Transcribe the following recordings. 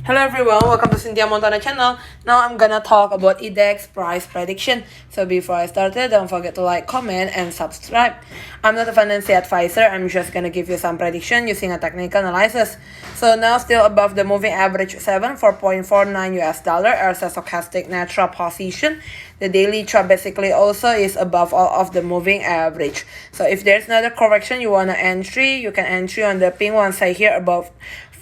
Hello everyone, welcome to Cynthia Montana channel. Now I'm gonna talk about index price prediction. So before I started, don't forget to like, comment, and subscribe. I'm not a financial advisor. I'm just gonna give you some prediction using a technical analysis. So now still above the moving average 4.49 US dollar as a stochastic natural position. The daily chart basically also is above all of the moving average. So if there's another correction you wanna entry, you can entry on the pink one side here above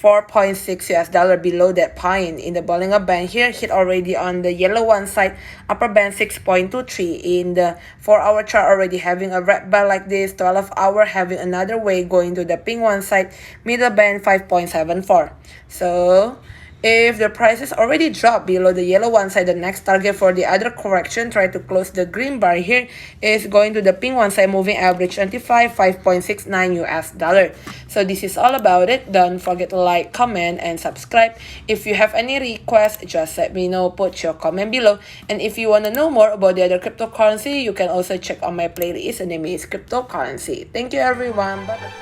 4.6 US dollar below that point. In the Bollinger Band here, hit already on the yellow one side, upper band 6.23. In the 4-hour chart already having a red bar like this, 12-hour having another way going to the pink one side, middle band 5.74. So if the prices already dropped below the yellow one side, the next target for the other correction, try to close the green bar here, is going to the pink one side moving average 5.69 US dollar. So this is all about it. Don't forget to like, comment, and subscribe. If you have any requests, just let me know. Put your comment below. And if you want to know more about the other cryptocurrency, you can also check on my playlist. The name is Cryptocurrency. Thank you everyone. Bye bye.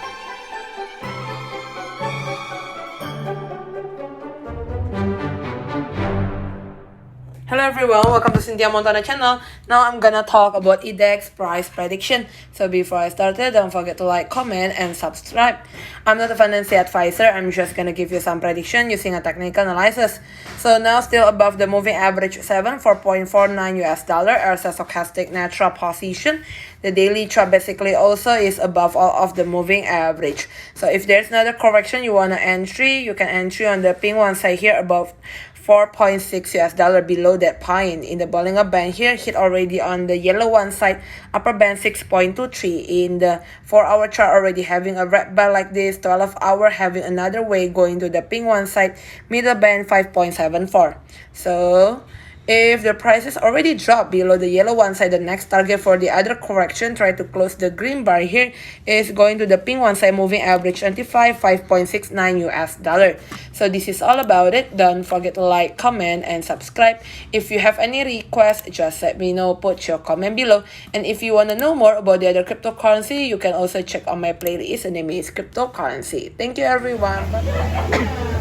Hello everyone, welcome to Cynthia Montana channel. Now I'm gonna talk about index price prediction. So before I started, don't forget to like, comment, and subscribe. I'm not a financial advisor. I'm just gonna give you some prediction using a technical analysis. So now still above the moving average 4.49 US dollar as a stochastic natural position. The daily chart basically also is above all of the moving average. So if there's another correction you wanna entry, you can entry on the pink one side here above 4.6 US dollar below that point. In the Bollinger Band here, hit already on the yellow one side, upper band 6.23. In the 4-hour chart already having a red bar like this, 12-hour having another way going to the pink one side, middle band 5.74. So if the prices already dropped below the yellow one side, the next target for the other correction, try to close the green bar here, is going to the pink one side moving average 5.69 US dollar. So this is all about it. Don't forget to like, comment, and subscribe. If you have any requests, just let me know. Put your comment below. And if you want to know more about the other cryptocurrency, you can also check on my playlist. The name is Cryptocurrency. Thank you everyone. Bye-bye.